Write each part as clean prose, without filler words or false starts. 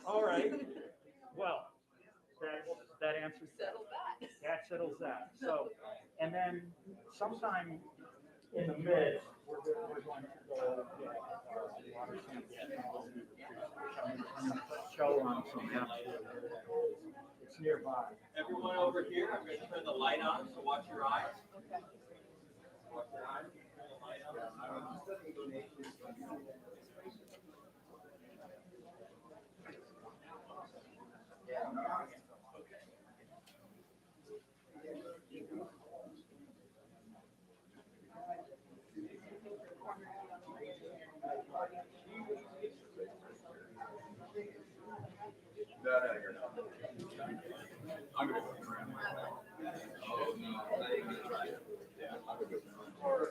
All right. Well, that answers that. Settle that. That settles that. So, and then sometime in the mid, we're going to go get water samples. I'm going to show on some maps. It's nearby. Everyone over here, I'm going to turn the light on, so watch your eyes. Watch your eyes. Turn the light on. No, you're not. I'm going to go around. Oh, no. Yeah, I'm going to go around.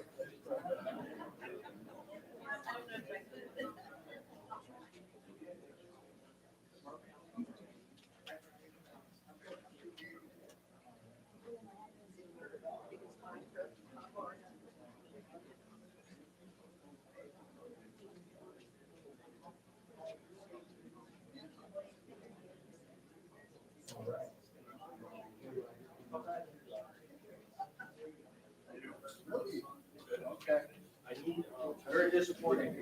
Okay. Very disappointing.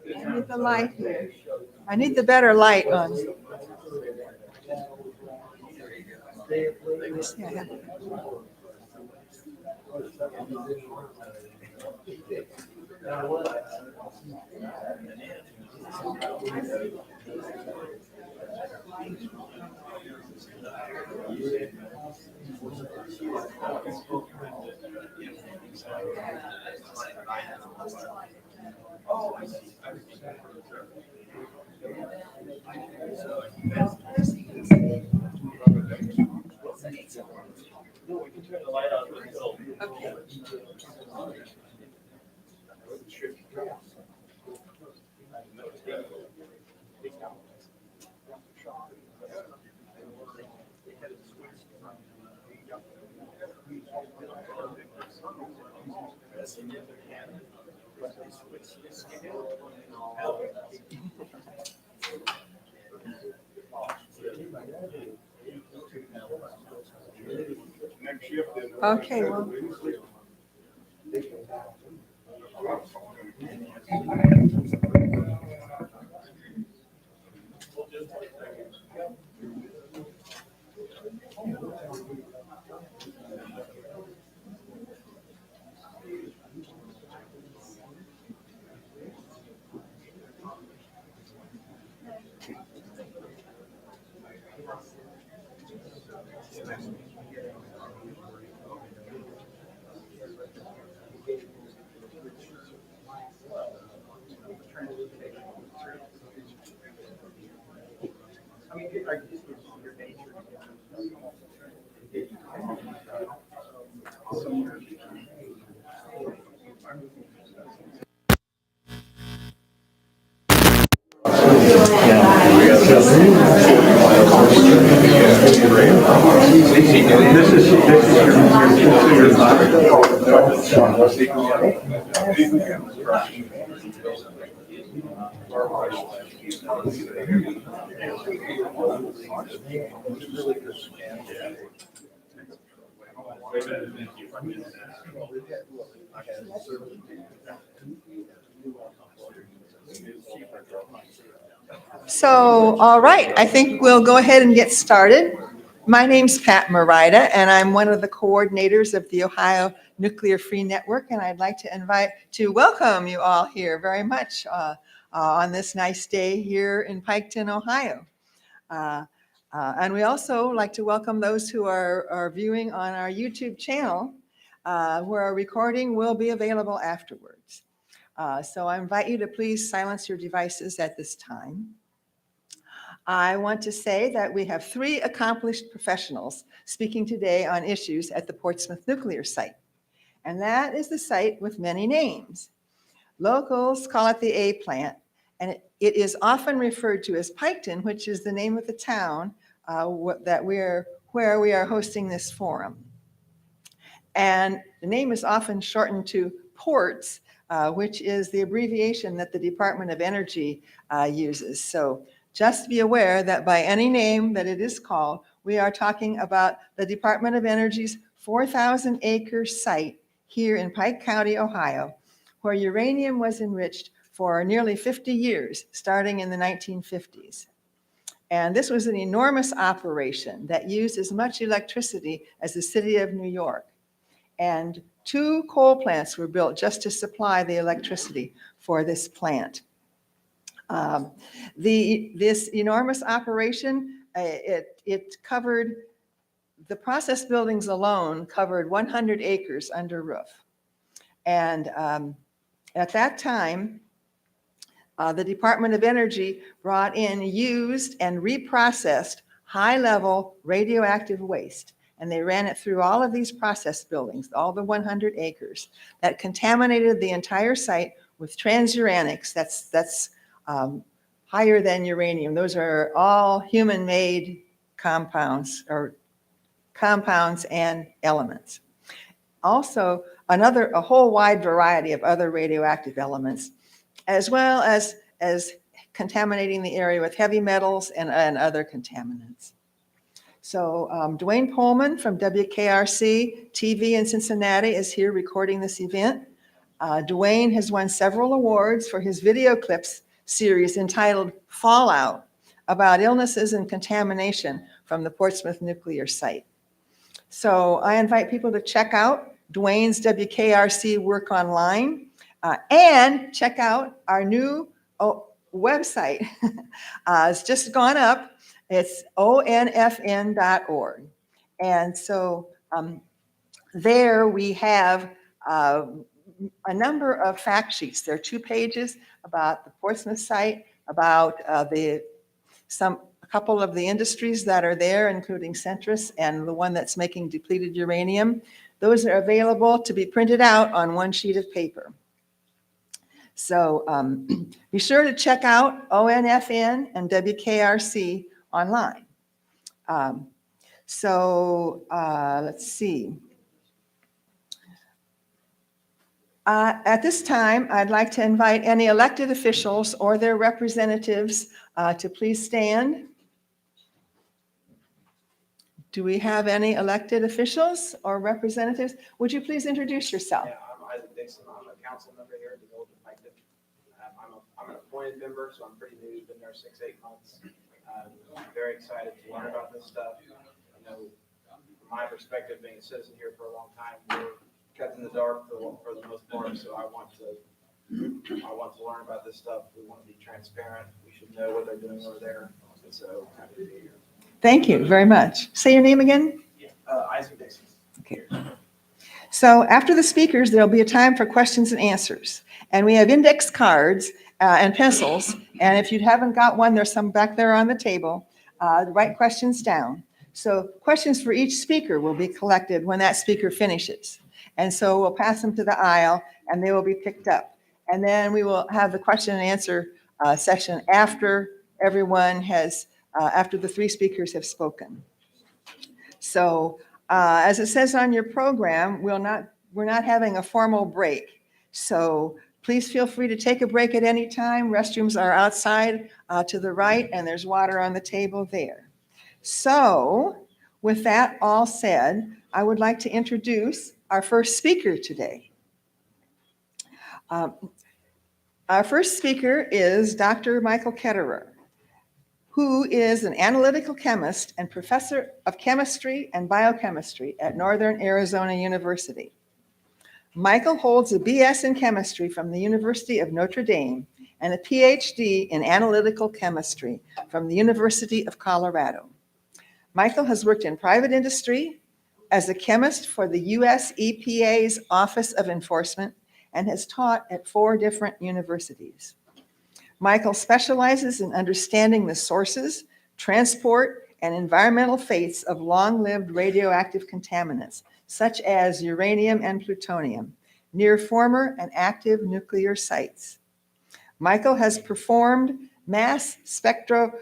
I need the light here. I need the better light on. Yeah. We can turn the light on until. Okay. Okay, well. So, all right, I think we'll go ahead and get started. My name's Pat Marida, and I'm one of the coordinators of the Ohio Nuclear Free Network, and I'd like to welcome you all here very much on this nice day here in Piketon, Ohio. And we also like to welcome those who are viewing on our YouTube channel, where our recording will be available afterwards. So I invite you to please silence your devices at this time. I want to say that we have 3 accomplished professionals speaking today on issues at the Portsmouth nuclear site. And that is the site with many names. Locals call it the A plant, And it is often referred to as Piketon, which is the name of the town where we are hosting this forum. And the name is often shortened to PORTS, which is the abbreviation that the Department of Energy uses. So just be aware that by any name that it is called, we are talking about the Department of Energy's 4,000-acre site here in Pike County, Ohio, where uranium was enriched for nearly 50 years, starting in the 1950s. And this was an enormous operation that used as much electricity as the city of New York. And 2 coal plants were built just to supply the electricity for this plant. This enormous operation, it covered, the process buildings alone covered 100 acres under roof. And at that time, the Department of Energy brought in used and reprocessed high-level radioactive waste. And they ran it through all of these process buildings, all the 100 acres, that contaminated the entire site with transuranics. That's higher than uranium. Those are all human-made compounds and elements. Also, a whole wide variety of other radioactive elements, as well as contaminating the area with heavy metals and other contaminants. So Dwayne Pullman from WKRC TV in Cincinnati is here recording this event. Dwayne has won several awards for his video clips series entitled Fallout, about illnesses and contamination from the Portsmouth nuclear site. So I invite people to check out Dwayne's WKRC work online and check out our new website. It's just gone up. It's onfn.org. And so there we have a number of fact sheets. There are 2 pages about the Portsmouth site, about a couple of the industries that are there, including Centrus and the one that's making depleted uranium. Those are available to be printed out on 1 sheet of paper. So be sure to check out ONFN and WKRC online. Let's see. At this time, I'd like to invite any elected officials or their representatives to please stand. Do we have any elected officials or representatives? Would you please introduce yourself? Yeah, I'm Isaac Dixon. I'm a council member here at the Old Piketon. I'm an appointed member, so I'm pretty new. Been there 6-8 months. I'm very excited to learn about this stuff. You know, from my perspective, being a citizen here for a long time, we're kept in the dark for the most part. So I want to learn about this stuff. We want to be transparent. We should know what they're doing over there. And so happy to be here. Thank you very much. Say your name again. Isaac Dixon. Okay. So after the speakers, there'll be a time for questions and answers. And we have index cards and pencils. And if you haven't got one, there's some back there on the table. Write questions down. So questions for each speaker will be collected when that speaker finishes. And so we'll pass them to the aisle and they will be picked up. And then we will have the question and answer session after everyone has, after the 3 speakers have spoken. So as it says on your program, we're not having a formal break. So please feel free to take a break at any time. Restrooms are outside to the right, and there's water on the table there. So with that all said, I would like to introduce our first speaker today. Our first speaker is Dr. Michael Ketterer, who is an analytical chemist and professor of chemistry and biochemistry at Northern Arizona University. Michael holds a BS in chemistry from the University of Notre Dame and a PhD in analytical chemistry from the University of Colorado. Michael has worked in private industry as a chemist for the US EPA's Office of Enforcement and has taught at 4 different universities. Michael specializes in understanding the sources, transport, and environmental fates of long-lived radioactive contaminants, such as uranium and plutonium, near former and active nuclear sites. Michael has performed mass spectrometric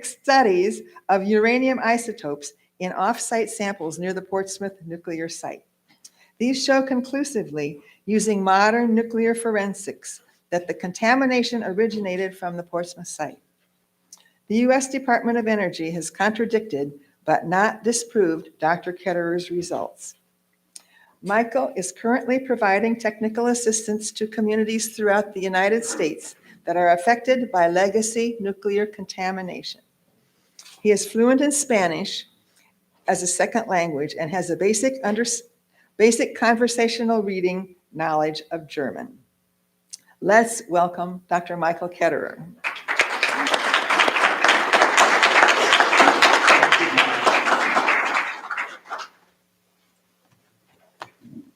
studies of uranium isotopes in off-site samples near the Portsmouth nuclear site. These show conclusively, using modern nuclear forensics, that the contamination originated from the Portsmouth site. The U.S. Department of Energy has contradicted but not disproved Dr. Ketterer's results. Michael is currently providing technical assistance to communities throughout the United States that are affected by legacy nuclear contamination. He is fluent in Spanish as a second language and has a basic conversational reading knowledge of German. Let's welcome Dr. Michael Ketterer.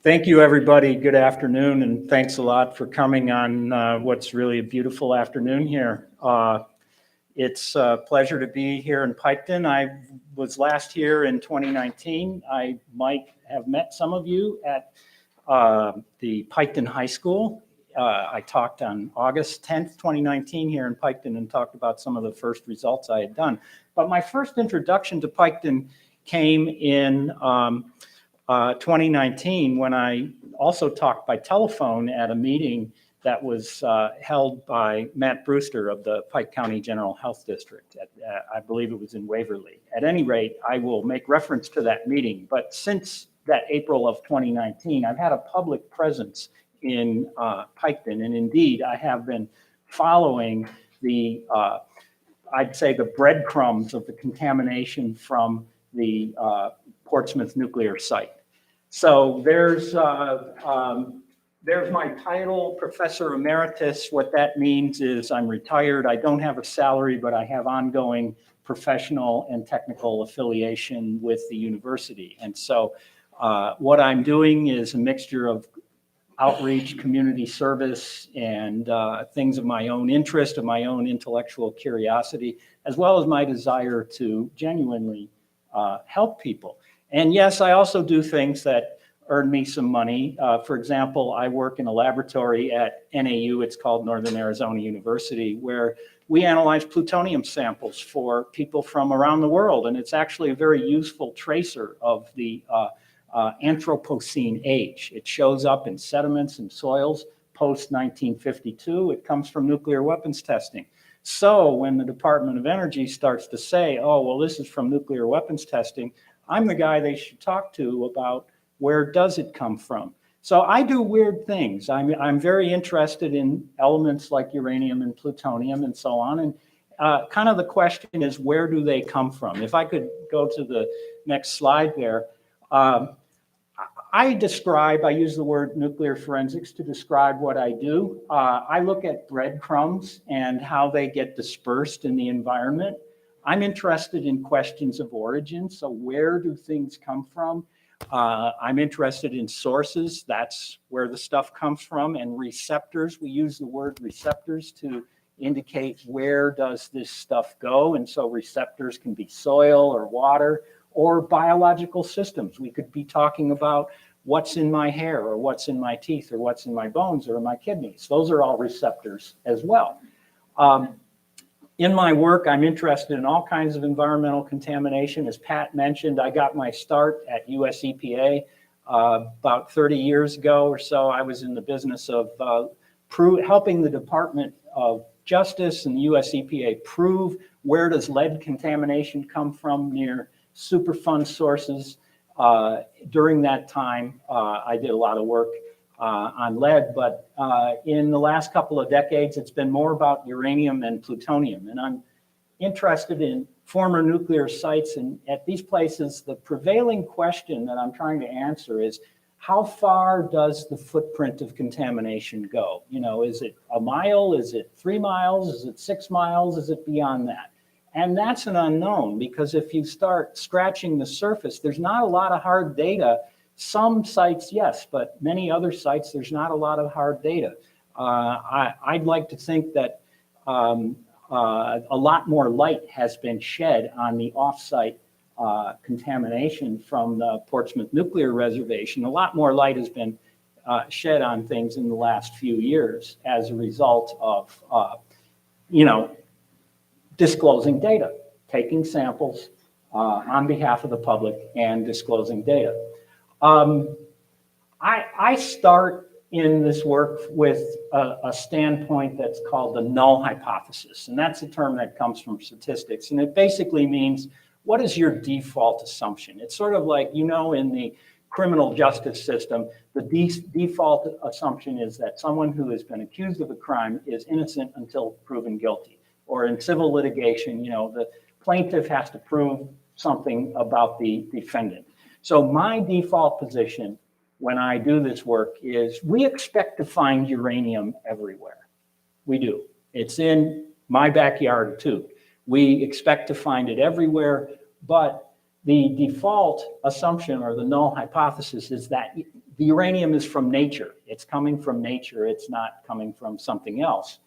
Thank you, everybody. Good afternoon, and thanks a lot for coming on what's really a beautiful afternoon here. It's a pleasure to be here in Piketon. I was last here in 2019. I might have met some of you at the Piketon High School. I talked on August 10th, 2019 here in Piketon and talked about some of the first results I had done. But my first introduction to Piketon came in 2019 when I also talked by telephone at a meeting that was held by Matt Brewster of the Pike County General Health District. I believe it was in Waverly. At any rate, I will make reference to that meeting. But since that April of 2019, I've had a public presence in Piketon, and indeed, I have been following the, I'd say, the breadcrumbs of the contamination from the Portsmouth nuclear site. So there's my title, Professor Emeritus. What that means is I'm retired. I don't have a salary, but I have ongoing professional and technical affiliation with the university. And so what I'm doing is a mixture of outreach, community service, and things of my own interest, of my own intellectual curiosity, as well as my desire to genuinely help people. And yes, I also do things that earn me some money. For example, I work in a laboratory at NAU, it's called Northern Arizona University, where we analyze plutonium samples for people from around the world. And it's actually a very useful tracer of the Anthropocene age. It shows up in sediments and soils post-1952. It comes from nuclear weapons testing. So when the Department of Energy starts to say, oh, well, this is from nuclear weapons testing, I'm the guy they should talk to about where does it come from. So I do weird things. I'm very interested in elements like uranium and plutonium and so on. And kind of the question is, where do they come from? If I could go to the next slide there. I use the word nuclear forensics to describe what I do. I look at breadcrumbs and how they get dispersed in the environment. I'm interested in questions of origin. So where do things come from? I'm interested in sources. That's where the stuff comes from. And receptors, we use the word receptors to indicate where does this stuff go. And so receptors can be soil or water or biological systems. We could be talking about what's in my hair or what's in my teeth or what's in my bones or my kidneys. Those are all receptors as well. In my work, I'm interested in all kinds of environmental contamination. As Pat mentioned, I got my start at US EPA about 30 years ago or so. I was in the business of helping the Department of Justice and the US EPA prove where does lead contamination come from near Superfund sources. During that time, I did a lot of work on lead, but in the last couple of decades, it's been more about uranium and plutonium. And I'm interested in former nuclear sites. And at these places, the prevailing question that I'm trying to answer is, how far does the footprint of contamination go? You know, is it a mile? Is it 3 miles? Is it 6 miles? Is it beyond that? And that's an unknown, because if you start scratching the surface, there's not a lot of hard data. Some sites, yes, but many other sites, there's not a lot of hard data. I'd like to think that a lot more light has been shed on the off-site contamination from the Portsmouth Nuclear Reservation. A lot more light has been shed on things in the last few years as a result of, disclosing data, taking samples on behalf of the public and disclosing data. I start in this work with a standpoint that's called the null hypothesis, and that's a term that comes from statistics, and it basically means, what is your default assumption? It's sort of like, in the criminal justice system, the default assumption is that someone who has been accused of a crime is innocent until proven guilty. Or in civil litigation, the plaintiff has to prove something about the defendant. So my default position when I do this work is we expect to find uranium everywhere. We do. It's in my backyard too. We expect to find it everywhere, but the default assumption or the null hypothesis is that the uranium is from nature. It's coming from nature. It's not coming from something else.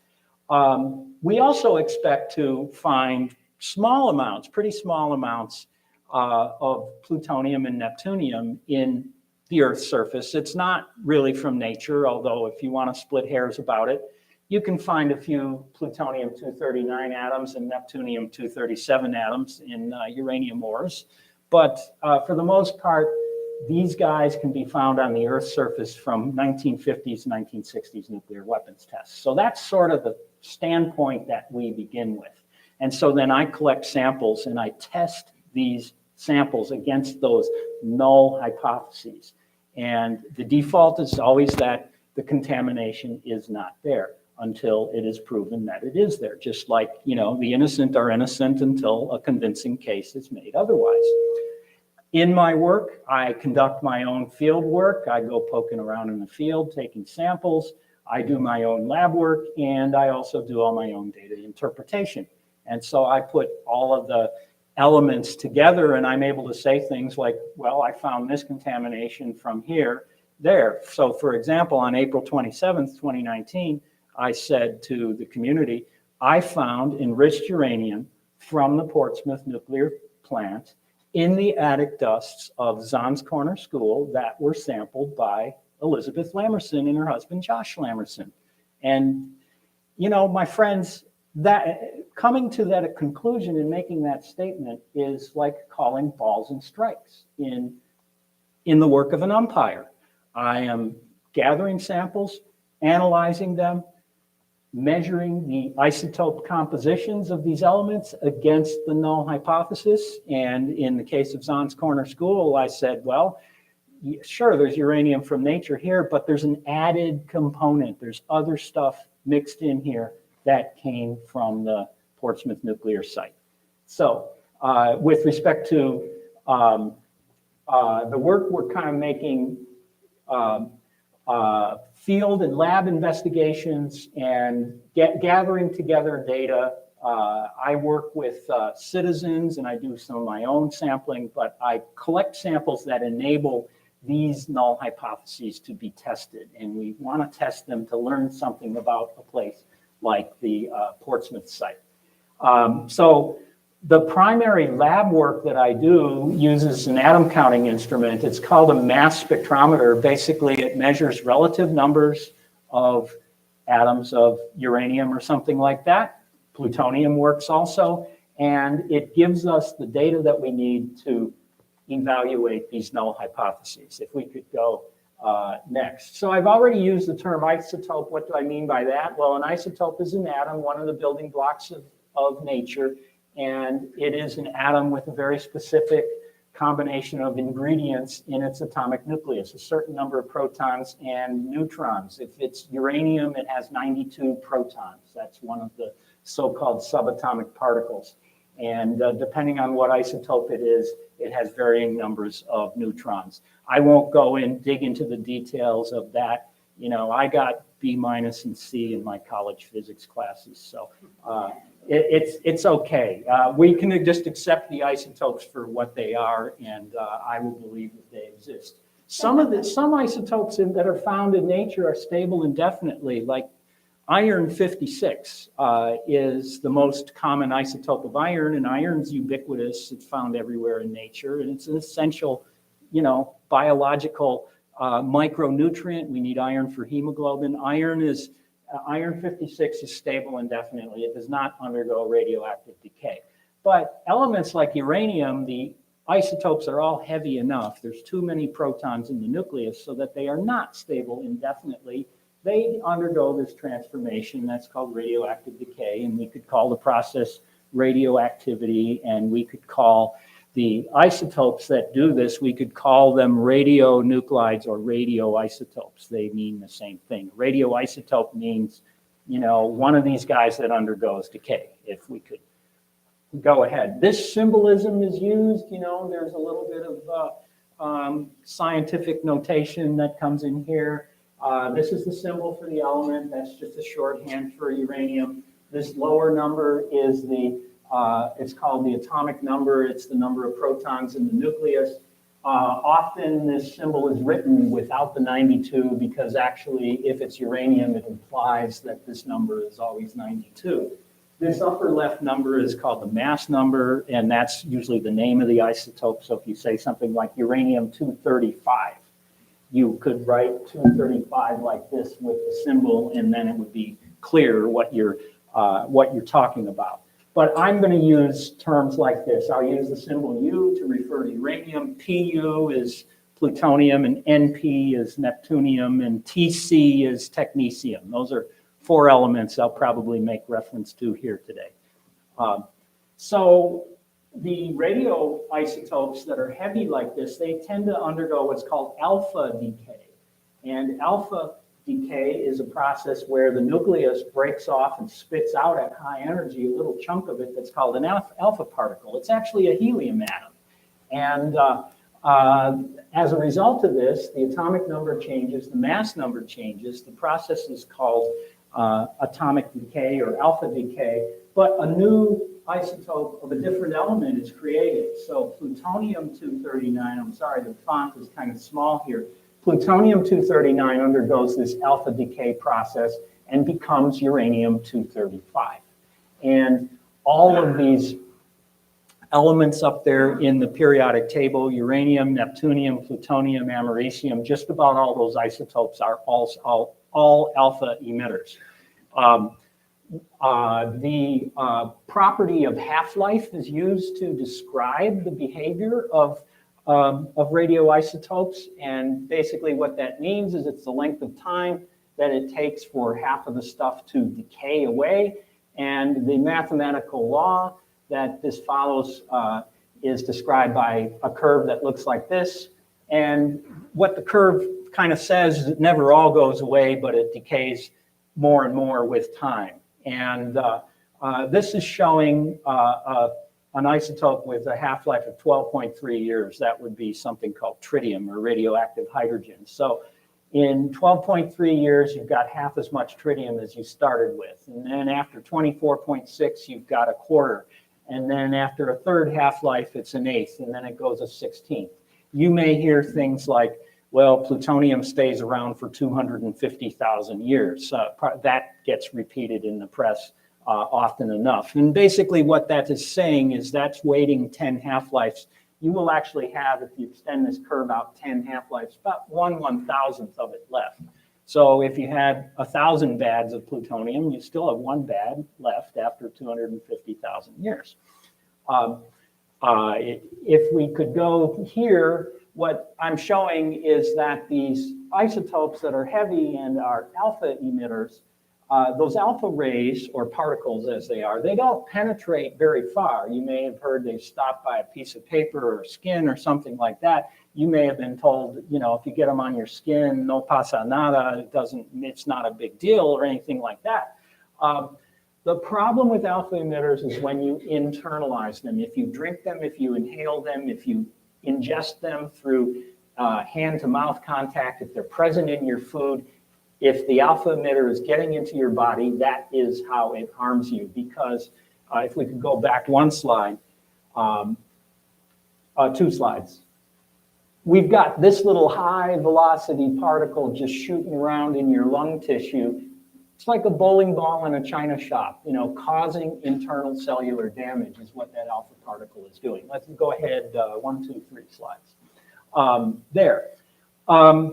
We also expect to find small amounts, pretty small amounts of plutonium and neptunium in the Earth's surface. It's not really from nature, although if you want to split hairs about it, you can find a few plutonium-239 atoms and neptunium-237 atoms in uranium ores. But for the most part, these guys can be found on the Earth's surface from 1950s, 1960s nuclear weapons tests. So that's sort of the standpoint that we begin with. And so then I collect samples and I test these samples against those null hypotheses. And the default is always that the contamination is not there until it is proven that it is there. Just like, the innocent are innocent until a convincing case is made otherwise. In my work, I conduct my own field work. I go poking around in the field, taking samples. I do my own lab work, and I also do all my own data interpretation. And so I put all of the elements together, and I'm able to say things like, well, I found this contamination from here, there. So for example, on April 27th, 2019, I said to the community, I found enriched uranium from the Portsmouth nuclear plant in the attic dusts of Zons Corner School that were sampled by Elizabeth Lamerson and her husband, Josh Lamerson. And, my friends, that coming to that conclusion and making that statement is like calling balls and strikes in the work of an umpire. I am gathering samples, analyzing them, measuring the isotope compositions of these elements against the null hypothesis. And in the case of Zons Corner School, I said, well, sure, there's uranium from nature here, but there's an added component. There's other stuff mixed in here that came from the Portsmouth nuclear site. So with respect to the work we're kind of making, field and lab investigations and gathering together data. I work with citizens and I do some of my own sampling, but I collect samples that enable these null hypotheses to be tested. And we want to test them to learn something about a place like the Portsmouth site. So the primary lab work that I do uses an atom counting instrument. It's called a mass spectrometer. Basically, it measures relative numbers of atoms of uranium or something like that. Plutonium works also. And it gives us the data that we need to evaluate these null hypotheses. If we could go next. So I've already used the term isotope. What do I mean by that? Well, an isotope is an atom, one of the building blocks of nature, and it is an atom with a very specific combination of ingredients in its atomic nucleus, a certain number of protons and neutrons. If it's uranium, it has 92 protons. That's one of the so-called subatomic particles. And depending on what isotope it is, it has varying numbers of neutrons. I won't go and dig into the details of that. You know, I got B- and C in my college physics classes, so it's okay. We can just accept the isotopes for what they are, and I will believe that they exist. Some isotopes that are found in nature are stable indefinitely, like iron 56 is the most common isotope of iron, and iron's ubiquitous. It's found everywhere in nature, and it's an essential, you know, biological micronutrient. We need iron for hemoglobin. Iron 56 is stable indefinitely. It does not undergo radioactive decay. But elements like uranium, the isotopes are all heavy enough. There's too many protons in the nucleus so that they are not stable indefinitely. They undergo this transformation that's called radioactive decay, and we could call the process radioactivity, and we could call the isotopes that do this, we could call them radionuclides or radioisotopes. They mean the same thing. Radioisotope means, one of these guys that undergoes decay, if we could go ahead. This symbolism is used, there's a little bit of scientific notation that comes in here. This is the symbol for the element. That's just a shorthand for uranium. This lower number is it's called the atomic number. It's the number of protons in the nucleus. Often this symbol is written without the 92 because actually if it's uranium, it implies that this number is always 92. This upper left number is called the mass number, and that's usually the name of the isotope. So if you say something like uranium-235, you could write 235 like this with the symbol, and then it would be clear what you're talking about. But I'm going to use terms like this. I'll use the symbol U to refer to uranium. Pu is plutonium, and Np is neptunium, and Tc is technetium. Those are 4 elements I'll probably make reference to here today. So the radioisotopes that are heavy like this, they tend to undergo what's called alpha decay. And alpha decay is a process where the nucleus breaks off and spits out at high energy a little chunk of it that's called an alpha particle. It's actually a helium atom. And as a result of this, the atomic number changes, the mass number changes. The process is called atomic decay or alpha decay, but a new isotope of a different element is created. So plutonium-239, I'm sorry, the font is kind of small here. Plutonium-239 undergoes this alpha decay process and becomes uranium-235. And all of these elements up there in the periodic table, uranium, neptunium, plutonium, americium, just about all those isotopes are all alpha emitters. The property of half-life is used to describe the behavior of radioisotopes, and basically what that means is it's the length of time that it takes for half of the stuff to decay away, and the mathematical law that this follows is described by a curve that looks like this, and what the curve kind of says is it never all goes away, but it decays more and more with time. And this is showing an isotope with a half-life of 12.3 years. That would be something called tritium or radioactive hydrogen. So in 12.3 years, you've got half as much tritium as you started with. And then after 24.6, you've got a quarter. And then after a third half-life, it's an eighth, and then it goes a 16th. You may hear things like, well, plutonium stays around for 250,000 years. That gets repeated in the press often enough. And basically what that is saying is that's waiting 10 half-lives. You will actually have, if you extend this curve out 10 half-lives, about 1/1000th of it left. So if you had 1,000 bads of plutonium, you still have 1 bad left after 250,000 years. If we could go here, what I'm showing is that these isotopes that are heavy and are alpha emitters, those alpha rays, or particles as they are, they don't penetrate very far. You may have heard they stop by a piece of paper or skin or something like that. You may have been told, if you get them on your skin, no pasa nada, it's not a big deal or anything like that. The problem with alpha emitters is when you internalize them. If you drink them, if you inhale them, if you ingest them through hand-to-mouth contact, if they're present in your food, if the alpha emitter is getting into your body, that is how it harms you. Because if we could go back 1 slide, 2 slides. We've got this little high-velocity particle just shooting around in your lung tissue. It's like a bowling ball in a china shop, causing internal cellular damage is what that alpha particle is doing. Let's go ahead 1, 2, 3 slides. There.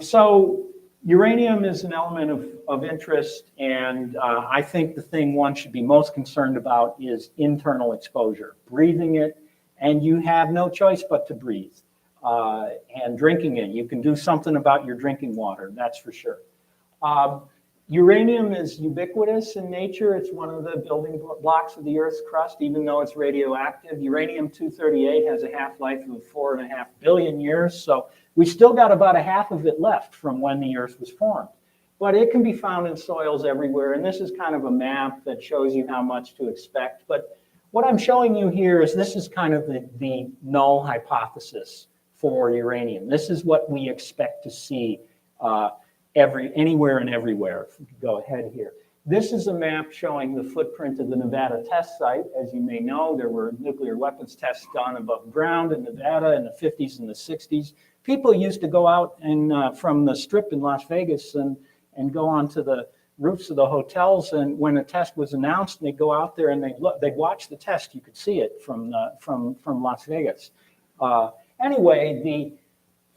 So uranium is an element of interest, and I think the thing one should be most concerned about is internal exposure, breathing it, and you have no choice but to breathe, and drinking it. You can do something about your drinking water, that's for sure. Uranium is ubiquitous in nature. It's one of the building blocks of the Earth's crust, even though it's radioactive. Uranium-238 has a half-life of 4.5 billion years, so we still got about a half of it left from when the Earth was formed. But it can be found in soils everywhere, and this is kind of a map that shows you how much to expect. But what I'm showing you here is this is kind of the null hypothesis for uranium. This is what we expect to see anywhere and everywhere. If we could go ahead here. This is a map showing the footprint of the Nevada test site. As you may know, there were nuclear weapons tests done above ground in Nevada in the 50s and the 60s. People used to go out and from the Strip in Las Vegas and go onto the roofs of the hotels, and when a test was announced, they'd go out there and they'd watch the test. You could see it from Las Vegas. Anyway, the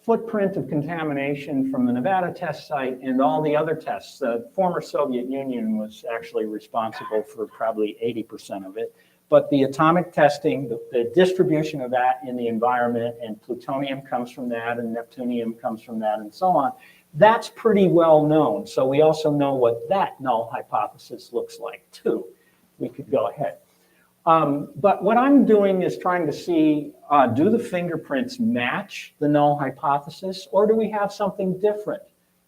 footprint of contamination from the Nevada test site and all the other tests. The former Soviet Union was actually responsible for probably 80% of it. But the atomic testing, the distribution of that in the environment, and plutonium comes from that, and neptunium comes from that, and so on, that's pretty well known. So we also know what that null hypothesis looks like too. We could go ahead. But what I'm doing is trying to see, do the fingerprints match the null hypothesis, or do we have something different?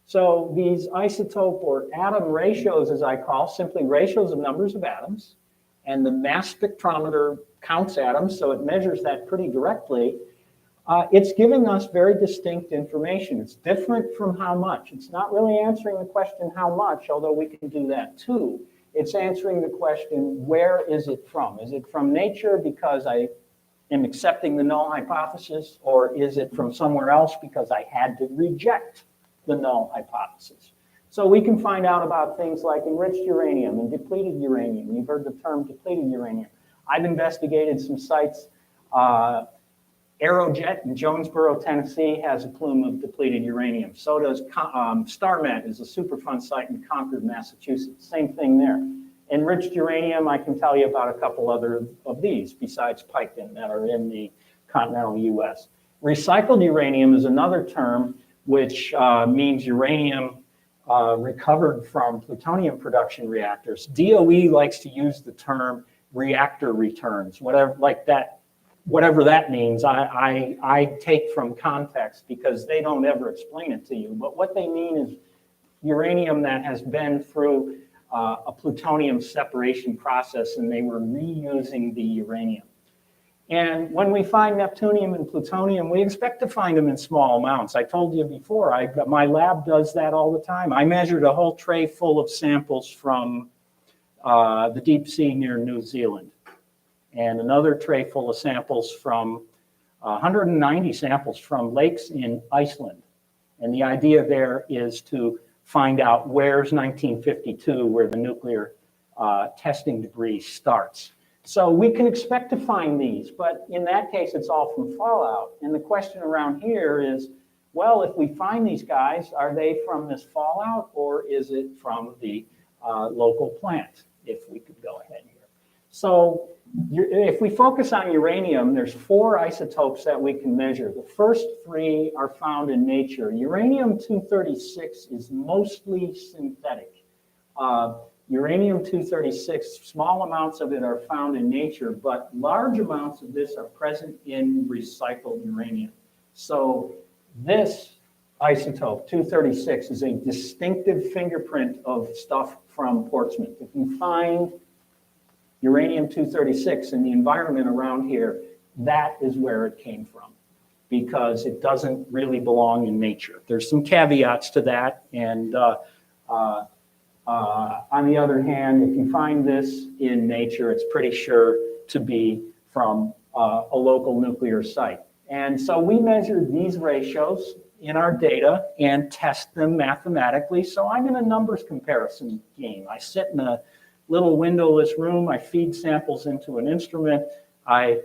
So these isotope or atom ratios, as I call, simply ratios of numbers of atoms, and the mass spectrometer counts atoms, so it measures that pretty directly. It's giving us very distinct information. It's different from how much. It's not really answering the question how much, although we can do that too. It's answering the question, where is it from? Is it from nature because I am accepting the null hypothesis, or is it from somewhere else because I had to reject the null hypothesis? So we can find out about things like enriched uranium and depleted uranium. You've heard the term depleted uranium. I've investigated some sites. Aerojet in Jonesboro, Tennessee has a plume of depleted uranium. So does StarMet, is a Superfund site in Concord, Massachusetts. Same thing there. Enriched uranium, I can tell you about a couple other of these besides Piketon that are in the continental US. Recycled uranium is another term which means uranium recovered from plutonium production reactors. DOE likes to use the term reactor returns, whatever that means. I take from context because they don't ever explain it to you. But what they mean is uranium that has been through a plutonium separation process, and they were reusing the uranium. And when we find neptunium and plutonium, we expect to find them in small amounts. I told you before, my lab does that all the time. I measured a whole tray full of samples from the deep sea near New Zealand, and another tray full of samples from 190 samples from lakes in Iceland. And the idea there is to find out where's 1952, where the nuclear testing debris starts. So we can expect to find these, but in that case, it's all from fallout. And the question around here is, well, if we find these guys, are they from this fallout, or is it from the local plant? If we could go ahead here. So if we focus on uranium, there's 4 isotopes that we can measure. The first 3 are found in nature. Uranium-236 is mostly synthetic. Uranium-236, small amounts of it are found in nature, but large amounts of this are present in recycled uranium. So this isotope, 236, is a distinctive fingerprint of stuff from Portsmouth. If you find uranium-236 in the environment around here, that is where it came from, because it doesn't really belong in nature. There's some caveats to that, and on the other hand, if you find this in nature, it's pretty sure to be from a local nuclear site. And so we measured these ratios in our data and test them mathematically. So I'm in a numbers comparison game. I sit in a little windowless room, I feed samples into an instrument, I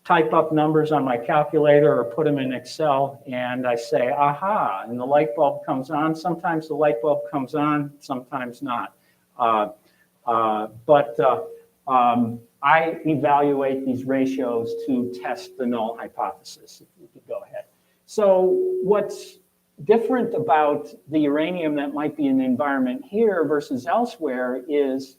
type up numbers on my calculator or put them in Excel, and I say, aha, and the light bulb comes on. Sometimes the light bulb comes on, sometimes not. I evaluate these ratios to test the null hypothesis. If you could go ahead. So what's different about the uranium that might be in the environment here versus elsewhere is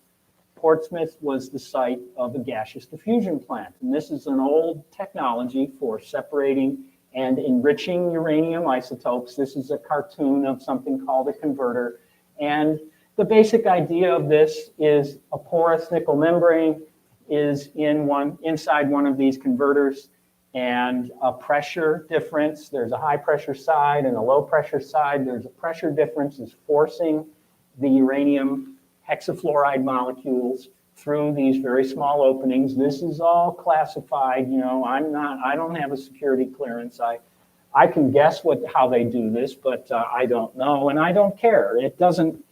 Portsmouth was the site of a gaseous diffusion plant. And this is an old technology for separating and enriching uranium isotopes. This is a cartoon of something called a converter. And the basic idea of this is a porous nickel membrane is inside one of these converters, and a pressure difference. There's a high pressure side and a low pressure side. There's a pressure difference is forcing the uranium hexafluoride molecules through these very small openings. This is all classified. You know, I don't have a security clearance. I can guess how they do this, but I don't know, and I don't care. It doesn't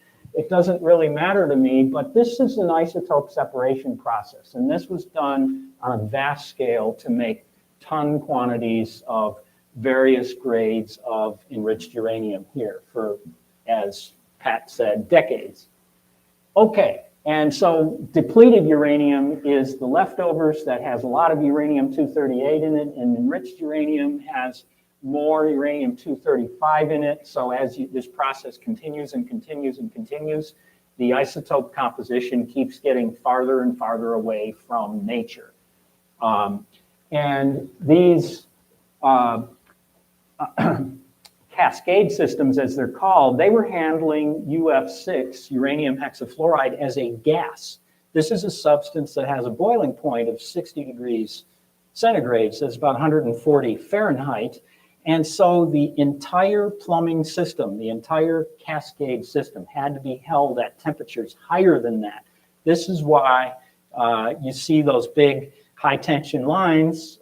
really matter to me, but this is an isotope separation process, and this was done on a vast scale to make ton quantities of various grades of enriched uranium here for, as Pat said, decades. Okay, and so depleted uranium is the leftovers that has a lot of uranium-238 in it, and enriched uranium has more uranium-235 in it. So as this process continues and continues and continues, the isotope composition keeps getting farther and farther away from nature. And these cascade systems, as they're called, they were handling UF6, uranium hexafluoride, as a gas. This is a substance that has a boiling point of 60 degrees centigrade, so it's about 140 Fahrenheit. And so the entire plumbing system, the entire cascade system had to be held at temperatures higher than that. This is why you see those big high tension lines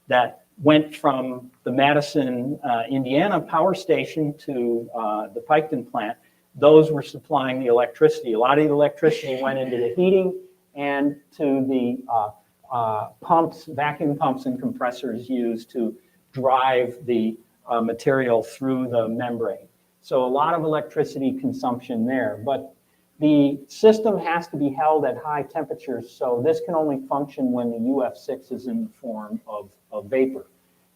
that went from the Madison, Indiana power station to the Piketon plant. Those were supplying the electricity. A lot of the electricity went into the heating and to the pumps, vacuum pumps and compressors used to drive the material through the membrane. So a lot of electricity consumption there, but the system has to be held at high temperatures, so this can only function when the UF6 is in the form of vapor.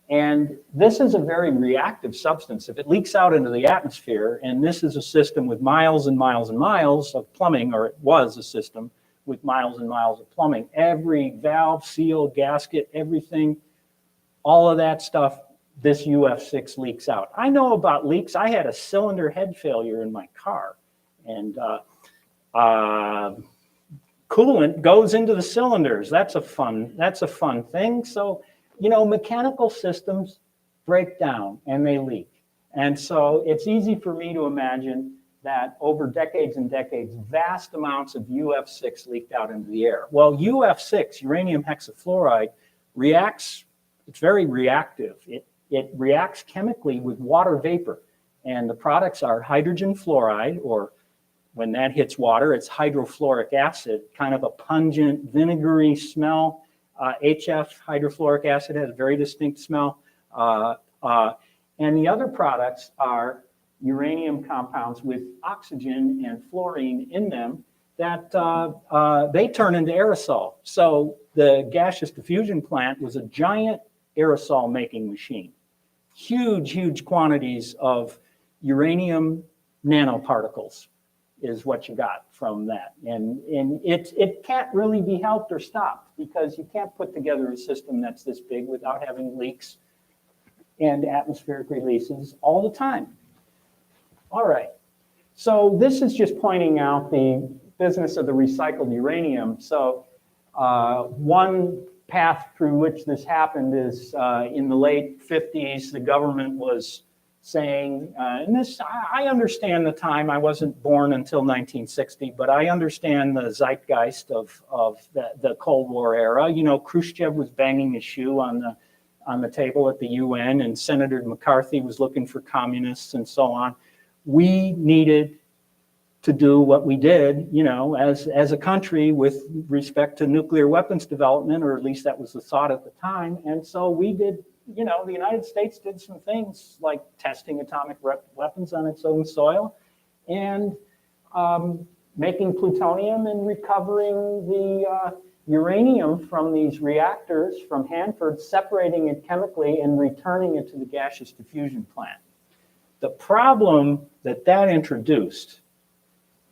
And this is a very reactive substance. If it leaks out into the atmosphere, and this is a system with miles and miles and miles of plumbing, or it was a system with miles and miles of plumbing, every valve, seal, gasket, everything, all of that stuff, this UF6 leaks out. I know about leaks. I had a cylinder head failure in my car, and coolant goes into the cylinders. That's a fun thing. So, you know, mechanical systems break down and they leak. And so it's easy for me to imagine that over decades and decades, vast amounts of UF6 leaked out into the air. Well, UF6, uranium hexafluoride, reacts. It's very reactive. It reacts chemically with water vapor. And the products are hydrogen fluoride, or when that hits water, it's hydrofluoric acid, kind of a pungent, vinegary smell. HF, hydrofluoric acid, has a very distinct smell. And the other products are uranium compounds with oxygen and fluorine in them that they turn into aerosol. So the gaseous diffusion plant was a giant aerosol making machine. Huge, huge quantities of uranium nanoparticles is what you got from that. And it can't really be helped or stopped, because you can't put together a system that's this big without having leaks and atmospheric releases all the time. All right, so this is just pointing out the business of the recycled uranium. So one path through which this happened is in the late 50s, the government was saying, and this, I understand the time, I wasn't born until 1960, but I understand the zeitgeist of the Cold War era. You know, Khrushchev was banging his shoe on the table at the UN, and Senator McCarthy was looking for communists and so on. We needed to do what we did, you know, as a country with respect to nuclear weapons development, or at least that was the thought at the time. And so we did, you know, the United States did some things like testing atomic weapons on its own soil, and making plutonium and recovering the uranium from these reactors from Hanford, separating it chemically and returning it to the gaseous diffusion plant. The problem that introduced,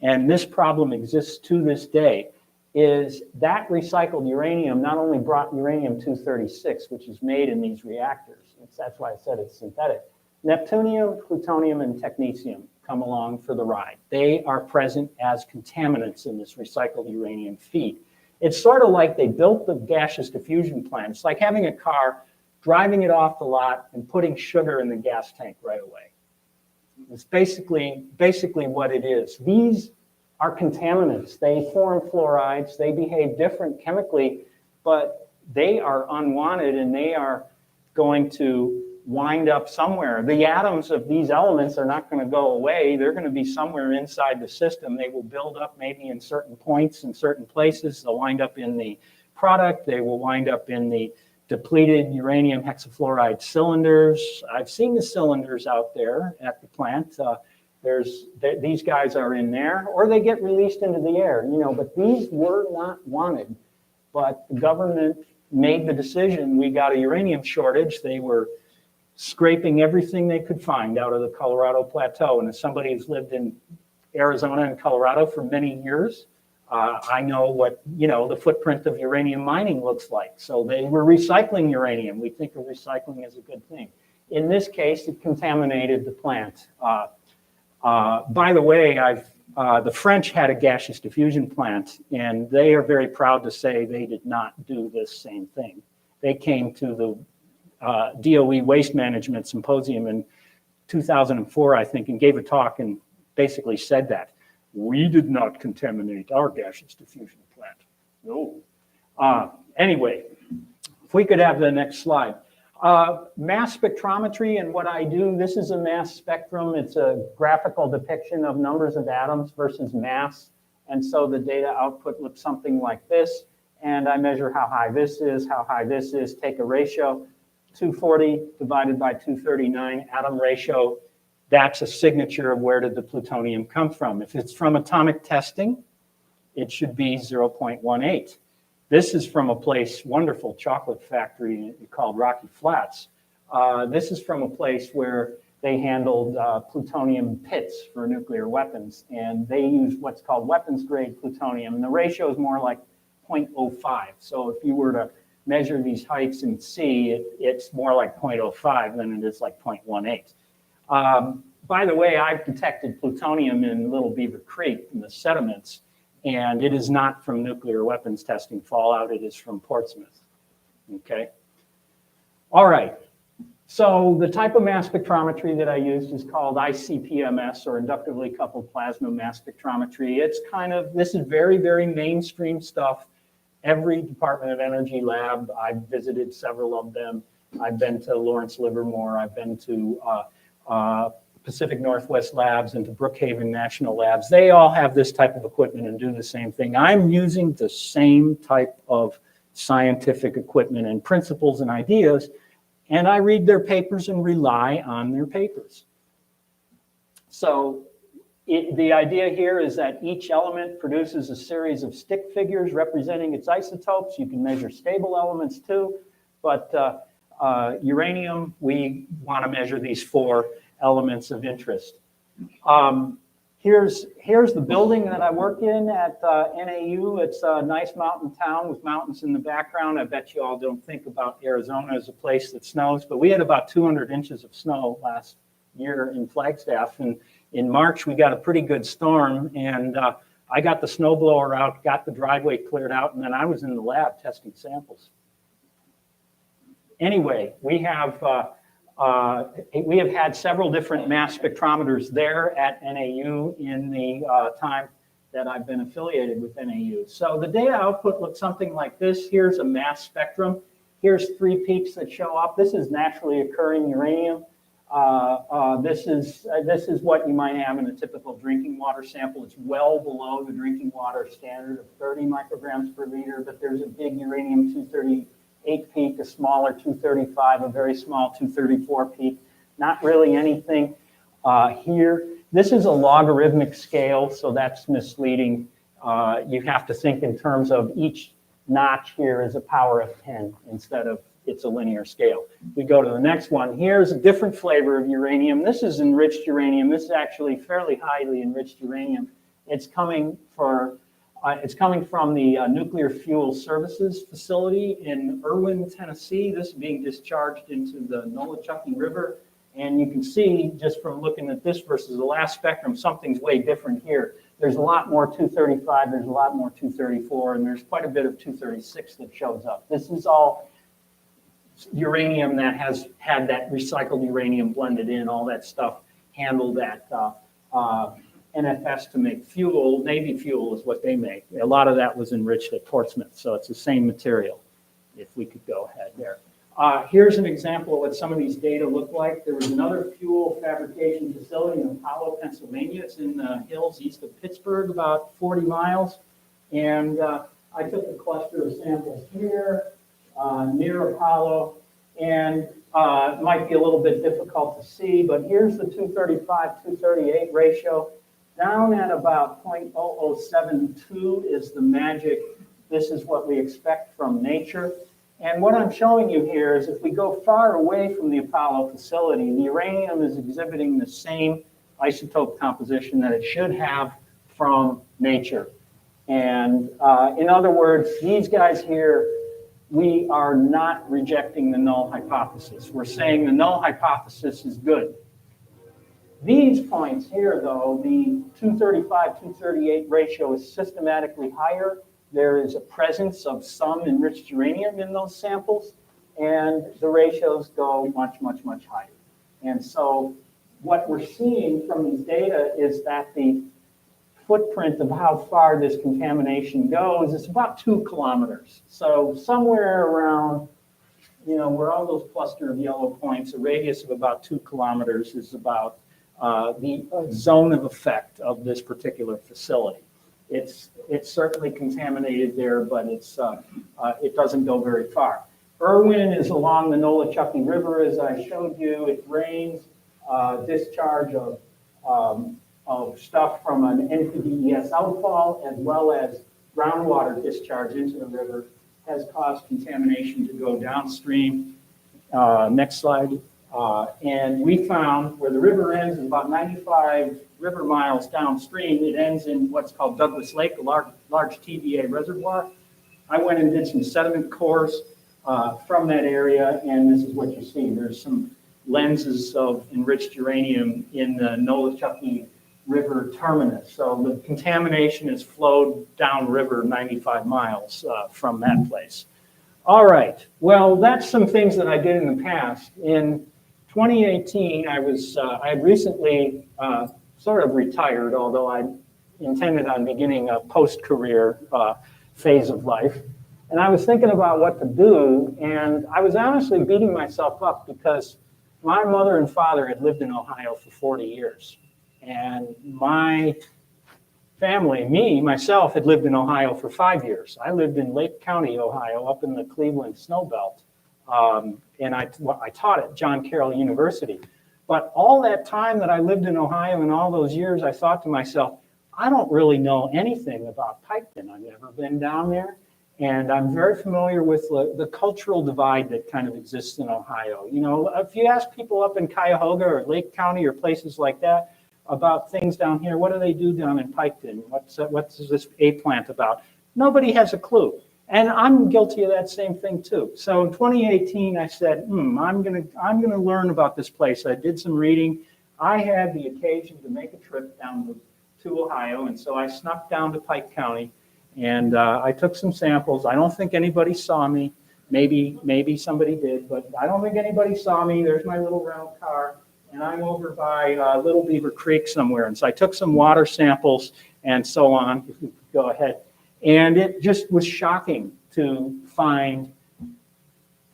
and this problem exists to this day, is that recycled uranium not only brought uranium-236, which is made in these reactors, that's why I said it's synthetic. Neptunium, plutonium, and technetium come along for the ride. They are present as contaminants in this recycled uranium feed. It's sort of like they built the gaseous diffusion plant. It's like having a car, driving it off the lot, and putting sugar in the gas tank right away. It's basically what it is. These are contaminants. They form fluorides. They behave different chemically, but they are unwanted, and they are going to wind up somewhere. The atoms of these elements are not going to go away. They're going to be somewhere inside the system. They will build up maybe in certain points, in certain places. They'll wind up in the product. They will wind up in the depleted uranium hexafluoride cylinders. I've seen the cylinders out there at the plant. These guys are in there, or they get released into the air, you know, but these were not wanted. But the government made the decision. We got a uranium shortage. They were scraping everything they could find out of the Colorado Plateau. And as somebody who's lived in Arizona and Colorado for many years, I know what, you know, the footprint of uranium mining looks like. So they were recycling uranium. We think of recycling as a good thing. In this case, it contaminated the plant. By the way, the French had a gaseous diffusion plant, and they are very proud to say they did not do this same thing. They came to the DOE Waste Management Symposium in 2004, I think, and gave a talk and basically said that. We did not contaminate our gaseous diffusion plant. No. Anyway, if we could have the next slide. Mass spectrometry and what I do, this is a mass spectrum. It's a graphical depiction of numbers of atoms versus mass. And so the data output looks something like this. And I measure how high this is, take a ratio. 240 divided by 239 atom ratio, that's a signature of where did the plutonium come from. If it's from atomic testing, it should be 0.18. This is from a place, wonderful chocolate factory called Rocky Flats. This is from a place where they handled plutonium pits for nuclear weapons, and they use what's called weapons grade plutonium, and the ratio is more like 0.05. So if you were to measure these heights and see, it's more like 0.05 than it is like 0.18. By the way, I've detected plutonium in Little Beaver Creek in the sediments, and it is not from nuclear weapons testing fallout, it is from Portsmouth, okay? All right, so the type of mass spectrometry that I used is called ICP-MS, or inductively coupled plasma mass spectrometry. It's kind of, this is very, very mainstream stuff. Every Department of Energy lab, I've visited several of them. I've been to Lawrence Livermore, I've been to Pacific Northwest Labs and to Brookhaven National Labs. They all have this type of equipment and do the same thing. I'm using the same type of scientific equipment and principles and ideas, and I read their papers and rely on their papers. So the idea here is that each element produces a series of stick figures representing its isotopes. You can measure stable elements too, but uranium, we want to measure these 4 elements of interest. Here's the building that I work in at NAU. It's a nice mountain town with mountains in the background. I bet you all don't think about Arizona as a place that snows, but we had about 200 inches of snow last year in Flagstaff, and in March we got a pretty good storm, and I got the snowblower out, got the driveway cleared out, and then I was in the lab testing samples. Anyway, we have had several different mass spectrometers there at NAU in the time that I've been affiliated with NAU. So the data output looks something like this. Here's a mass spectrum. Here's 3 peaks that show up. This is naturally occurring uranium. This is what you might have in a typical drinking water sample. It's well below the drinking water standard of 30 micrograms per liter, but there's a big uranium-238 peak, a smaller 235, a very small 234 peak. Not really anything here. This is a logarithmic scale, so that's misleading. You have to think in terms of each notch here is a power of 10 instead of it's a linear scale. We go to the next one. Here's a different flavor of uranium. This is enriched uranium. This is actually fairly highly enriched uranium. It's coming from the Nuclear Fuel Services facility in Irwin, Tennessee. This is being discharged into the Nolichucky River. And you can see just from looking at this versus the last spectrum, something's way different here. There's a lot more 235, there's a lot more 234, and there's quite a bit of 236 that shows up. This is all uranium that has had that recycled uranium blended in, all that stuff handled at NFS to make fuel. Navy fuel is what they make. A lot of that was enriched at Portsmouth, so it's the same material, if we could go ahead there. Here's an example of what some of these data look like. There was another fuel fabrication facility in Apollo, Pennsylvania. It's in the hills east of Pittsburgh, about 40 miles. And I took a cluster of samples here near Apollo. And it might be a little bit difficult to see, but here's the 235-238 ratio. Down at about 0.0072 is the magic. This is what we expect from nature. And what I'm showing you here is if we go far away from the Apollo facility, the uranium is exhibiting the same isotope composition that it should have from nature. And in other words, these guys here, we are not rejecting the null hypothesis. We're saying the null hypothesis is good. These points here, though, the 235-238 ratio is systematically higher. There is a presence of some enriched uranium in those samples, and the ratios go much, much, much higher. And so what we're seeing from these data is that the footprint of how far this contamination goes is about 2 kilometers. So somewhere around, where all those cluster of yellow points, a radius of about 2 kilometers is about the zone of effect of this particular facility. It's certainly contaminated there, but it doesn't go very far. Irwin is along the Nolichucky River, as I showed you. It rains discharge of stuff from an NPDES outfall, as well as groundwater discharge into the river, has caused contamination to go downstream. Next slide. And we found where the river ends is about 95 river miles downstream. It ends in what's called Douglas Lake, a large TVA reservoir. I went and did some sediment cores from that area, and this is what you see. There's some lenses of enriched uranium in the Nolichucky River terminus. So the contamination has flowed downriver 95 miles from that place. All right, well, that's some things that I did in the past. In 2018, I had recently sort of retired, although I intended on beginning a post-career phase of life. And I was thinking about what to do, and I was honestly beating myself up because my mother and father had lived in Ohio for 40 years. And my family, myself, had lived in Ohio for 5 years. I lived in Lake County, Ohio, up in the Cleveland Snowbelt. And I taught at John Carroll University. But all that time that I lived in Ohio and all those years, I thought to myself, I don't really know anything about Piketon. I've never been down there. And I'm very familiar with the cultural divide that kind of exists in Ohio. You know, if you ask people up in Cuyahoga or Lake County or places like that about things down here, what do they do down in Piketon? What's this A plant about? Nobody has a clue. And I'm guilty of that same thing too. So in 2018, I said, I'm gonna learn about this place. I did some reading. I had the occasion to make a trip down to Ohio, and so I snuck down to Pike County, and I took some samples. I don't think anybody saw me. Maybe somebody did, but I don't think anybody saw me. There's my little round car, and I'm over by Little Beaver Creek somewhere. And so I took some water samples and so on. If we could go ahead. And it just was shocking to find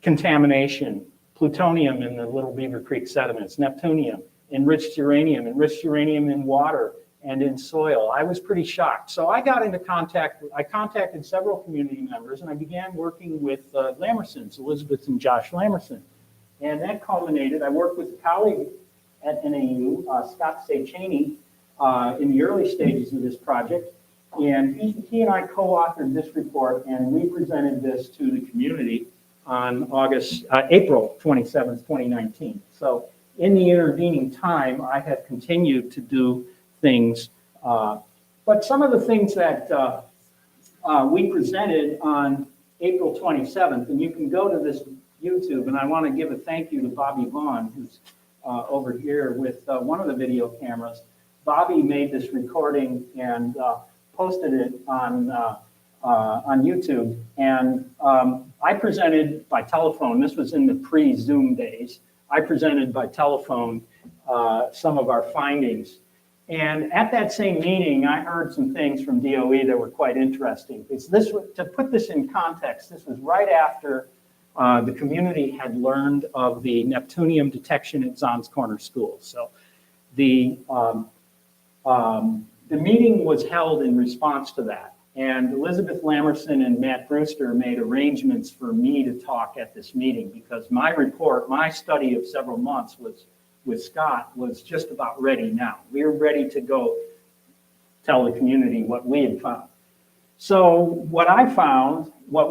contamination plutonium in the Little Beaver Creek sediments, neptunium, enriched uranium in water and in soil. I was pretty shocked. So I got into contact, I contacted several community members, and I began working with Lamersons, Elizabeth and Josh Lamerson. And that culminated, I worked with a colleague at NAU, Scott Sechaney, in the early stages of this project. And he and I co-authored this report, and we presented this to the community on April 27th, 2019. So in the intervening time, I have continued to do things. But some of the things that we presented on April 27th, and you can go to this YouTube, and I want to give a thank you to Bobby Vaughn, who's over here with one of the video cameras. Bobby made this recording and posted it on YouTube. And I presented by telephone. This was in the pre-Zoom days. I presented by telephone some of our findings. And at that same meeting, I heard some things from DOE that were quite interesting. To put this in context, this was right after the community had learned of the neptunium detection at Zons Corner School. So the meeting was held in response to that. And Elizabeth Lamerson and Matt Brewster made arrangements for me to talk at this meeting because my report, my study of several months with Scott was just about ready now. We were ready to go tell the community what we had found. So what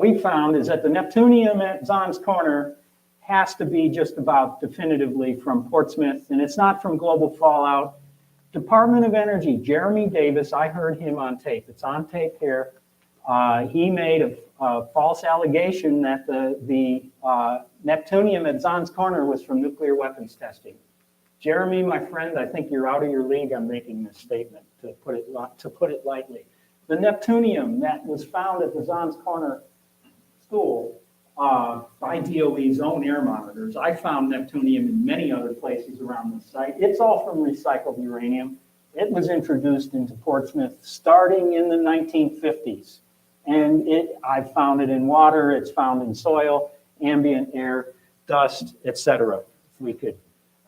we found is that the neptunium at Zons Corner has to be just about definitively from Portsmouth, and it's not from global fallout. Department of Energy, Jeremy Davis, I heard him on tape. It's on tape here. He made a false allegation that the neptunium at Zons Corner was from nuclear weapons testing. Jeremy, my friend, I think you're out of your league on making this statement, to put it lightly. The neptunium that was found at the Zons Corner School by DOE's own air monitors. I found neptunium in many other places around the site. It's all from recycled uranium. It was introduced into Portsmouth starting in the 1950s. And I found it in water, it's found in soil, ambient air, dust, etc. If we could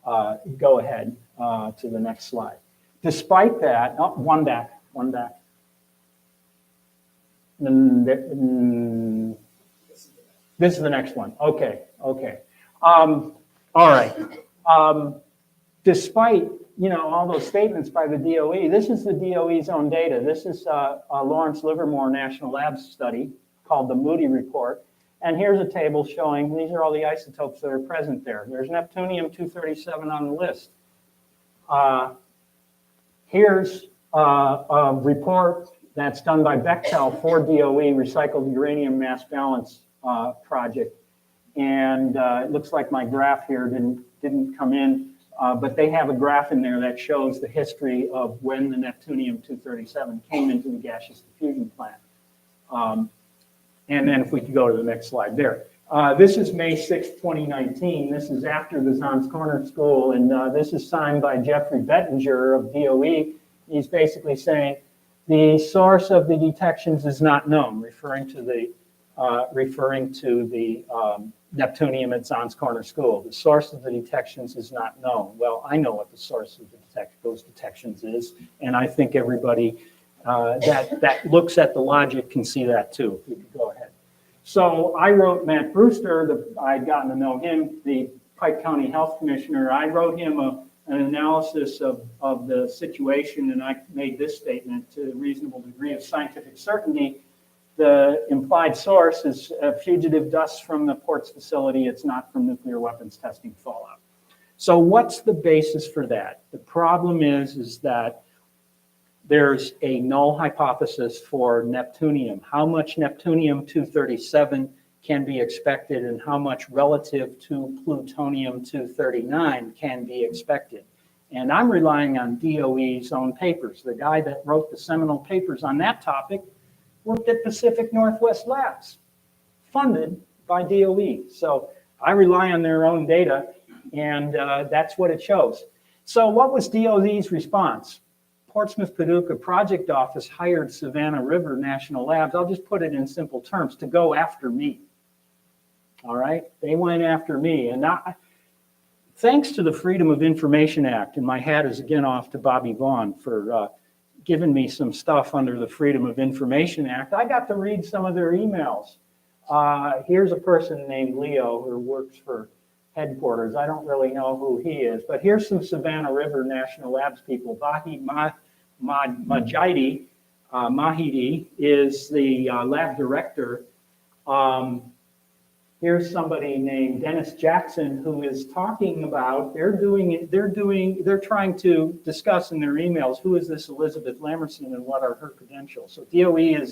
go ahead to the next slide. Despite that, one back. This is the next one. Okay. All right. Despite all those statements by the DOE, this is the DOE's own data. This is a Lawrence Livermore National Labs study called the Moody Report. And here's a table showing these are all the isotopes that are present there. There's neptunium-237 on the list. Here's a report that's done by Bechtel for DOE, Recycled Uranium Mass Balance Project. And it looks like my graph here didn't come in, but they have a graph in there that shows the history of when the neptunium-237 came into the gaseous diffusion plant. And then if we could go to the next slide there. This is May 6, 2019. This is after the Zons Corner School, and this is signed by Jeffrey Bettinger of DOE. He's basically saying the source of the detections is not known, referring to the neptunium at Zons Corner School. The source of the detections is not known. Well, I know what the source of those detections is, and I think everybody that looks at the logic can see that too. If we could go ahead. So I wrote Matt Brewster, I'd gotten to know him, the Pike County Health Commissioner. I wrote him an analysis of the situation, and I made this statement: to a reasonable degree of scientific certainty, the implied source is fugitive dust from the ports facility. It's not from nuclear weapons testing fallout. So what's the basis for that? The problem is that there's a null hypothesis for neptunium. How much neptunium-237 can be expected and how much relative to plutonium-239 can be expected. And I'm relying on DOE's own papers. The guy that wrote the seminal papers on that topic worked at Pacific Northwest Labs, funded by DOE. So I rely on their own data, and that's what it shows. So what was DOE's response? Portsmouth Paducah Project Office hired Savannah River National Labs, I'll just put it in simple terms, to go after me. all right? They went after me. And now, thanks to the Freedom of Information Act, and my hat is again off to Bobby Vaughn for giving me some stuff under the Freedom of Information Act, I got to read some of their emails. Here's a person named Leo who works for headquarters. I don't really know who he is, but here's some Savannah River National Labs people. Vahid Mahidi is the lab director. Here's somebody named Dennis Jackson who is talking about, they're trying to discuss in their emails, who is this Elizabeth Lamerson and what are her credentials? So DOE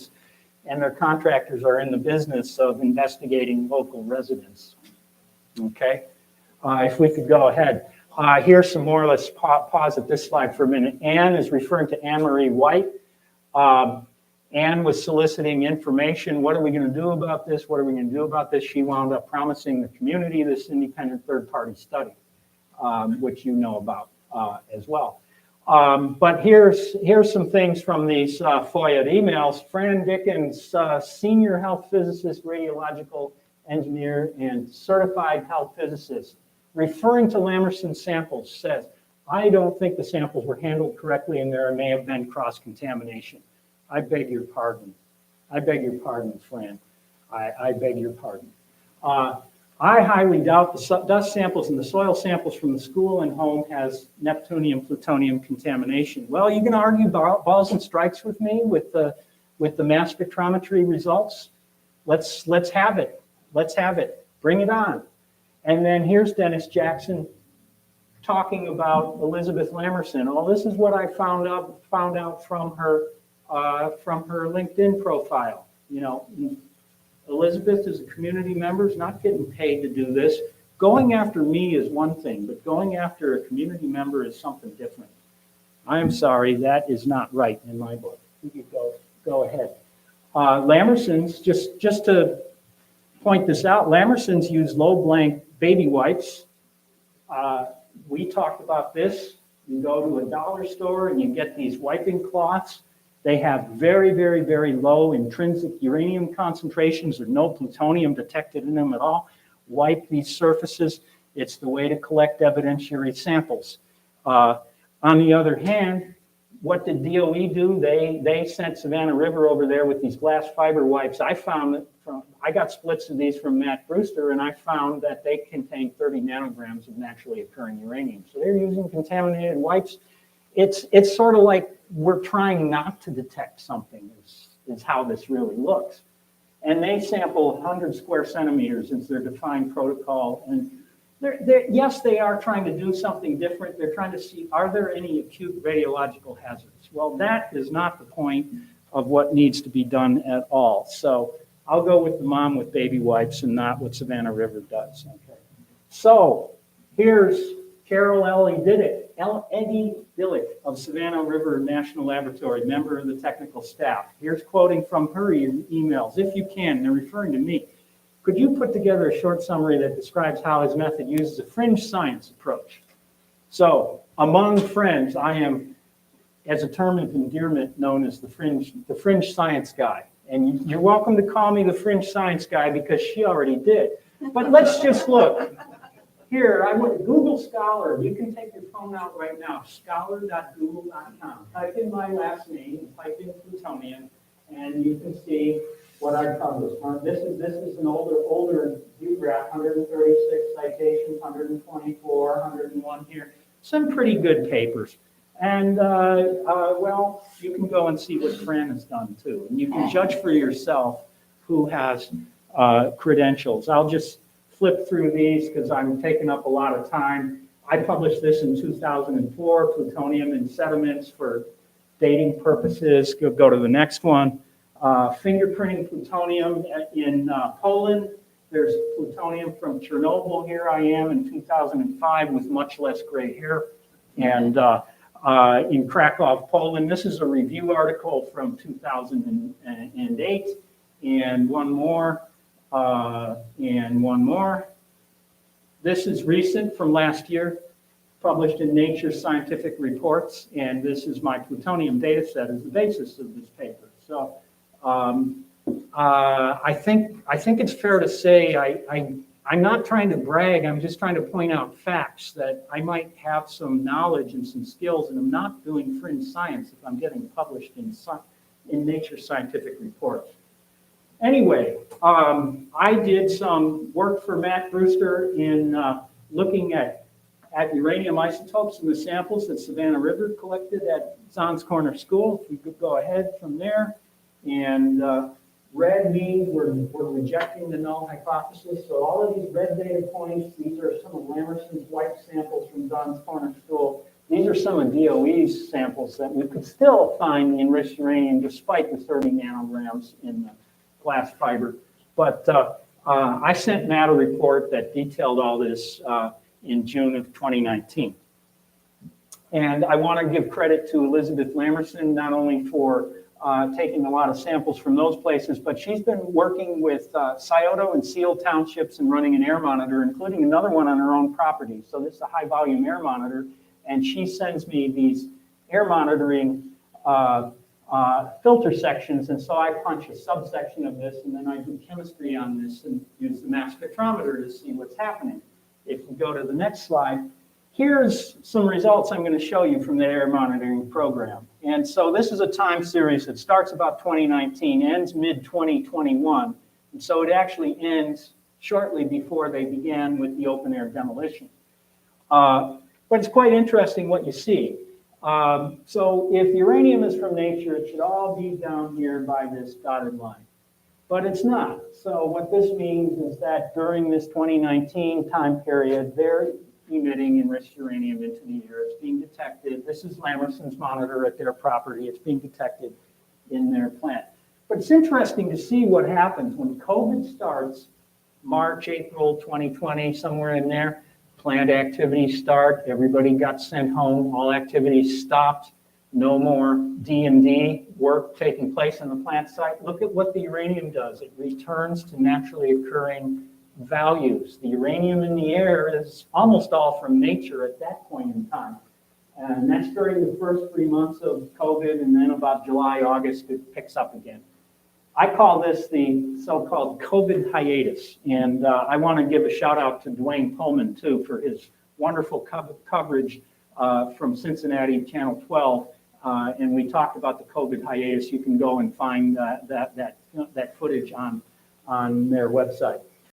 and their contractors are in the business of investigating local residents. Okay, if we could go ahead. Here's some more, let's pause at this slide for a minute. Anne is referring to Anne-Marie White. Anne was soliciting information. What are we going to do about this? What are we going to do about this? She wound up promising the community this independent third-party study, which you know about as well. But here's some things from these FOIA emails. Fran Dickens, senior health physicist, radiological engineer, and certified health physicist, referring to Lamerson's samples, says, I don't think the samples were handled correctly and there may have been cross-contamination. I beg your pardon. I beg your pardon, Fran. I beg your pardon. I highly doubt the dust samples and the soil samples from the school and home has neptunium, plutonium contamination. Well, you can argue balls and strikes with me with the mass spectrometry results. Let's have it. Let's have it. Bring it on. And then here's Dennis Jackson talking about Elizabeth Lamerson. Oh, this is what I found out from her LinkedIn profile. You know, Elizabeth is a community member, is not getting paid to do this. Going after me is one thing, but going after a community member is something different. I'm sorry, that is not right in my book. You could go ahead. Lamerson's, just to point this out, Lamerson's use low blank baby wipes. We talked about this. You go to a dollar store and you get these wiping cloths. They have very, very, very low intrinsic uranium concentrations or no plutonium detected in them at all. Wipe these surfaces. It's the way to collect evidentiary samples. On the other hand, what did DOE do? They sent Savannah River over there with these glass fiber wipes. I got splits of these from Matt Brewster, and I found that they contain 30 nanograms of naturally occurring uranium. So they're using contaminated wipes. It's sort of like we're trying not to detect something is how this really looks. And they sample 100 square centimeters as their defined protocol. And yes, they are trying to do something different. They're trying to see, are there any acute radiological hazards? Well, that is not the point of what needs to be done at all. So I'll go with the mom with baby wipes and not what Savannah River does. Okay. So here's Carol Eddie Dillick of Savannah River National Laboratory, member of the technical staff. Here's quoting from her emails. If you can, they're referring to me. Could you put together a short summary that describes how his method uses a fringe science approach? So among friends, I am, as a term of endearment, known as the fringe science guy. And you're welcome to call me the fringe science guy because she already did. But let's just look. Here, I went to Google Scholar. You can take your phone out right now, scholar.google.com. Type in my last name, type in plutonium, and you can see what I published. This is an older view graph, 136 citations, 124, 101 here. Some pretty good papers. And, well, you can go and see what Fran has done, too. And you can judge for yourself who has credentials. I'll just flip through these because I'm taking up a lot of time. I published this in 2004, plutonium in sediments for dating purposes. Go to the next one. Fingerprinting plutonium in Poland. There's plutonium from Chernobyl. Here I am in 2005 with much less gray hair. And in Krakow, Poland. This is a review article from 2008. And one more. And one more. This is recent from last year, published in Nature Scientific Reports, and this is my plutonium data set as the basis of this paper. So I think it's fair to say I'm not trying to brag. I'm just trying to point out facts that I might have some knowledge and some skills, and I'm not doing fringe science if I'm getting published in Nature Scientific Reports. Anyway, I did some work for Matt Brewster in looking at uranium isotopes in the samples that Savannah River collected at Zons Corner School. If we could go ahead from there. And red means we're rejecting the null hypothesis. So all of these red data points, these are some of Lamerson's white samples from Zons Corner School. These are some of DOE's samples that we could still find enriched uranium despite the 30 nanograms in the glass fiber. But I sent Matt a report that detailed all this in June of 2019. And I want to give credit to Elizabeth Lamerson, not only for taking a lot of samples from those places, but she's been working with Scioto and Seal townships and running an air monitor, including another one on her own property. So this is a high volume air monitor, and she sends me these air monitoring filter sections, and so I punch a subsection of this, and then I do chemistry on this and use the mass spectrometer to see what's happening. If we go to the next slide, here's some results I'm going to show you from the air monitoring program. And so this is a time series that starts about 2019, ends mid-2021, and so it actually ends shortly before they began with the open air demolition. But it's quite interesting what you see. So if uranium is from nature, it should all be down here by this dotted line. But it's not. So what this means is that during this 2019 time period, they're emitting enriched uranium into the air. It's being detected. This is Lamerson's monitor at their property. It's being detected in their plant. But it's interesting to see what happens when COVID starts, March, April 2020, somewhere in there. Plant activities start, everybody got sent home, all activities stopped, no more D&D work taking place on the plant site. Look at what the uranium does. It returns to naturally occurring values. The uranium in the air is almost all from nature at that point in time. And that's during the first 3 months of COVID, and then about July, August, it picks up again. I call this the so-called COVID hiatus, and I want to give a shout out to Dwayne Pullman too for his wonderful coverage from Cincinnati Channel 12, and we talked about the COVID hiatus. You can go and find that footage on their website.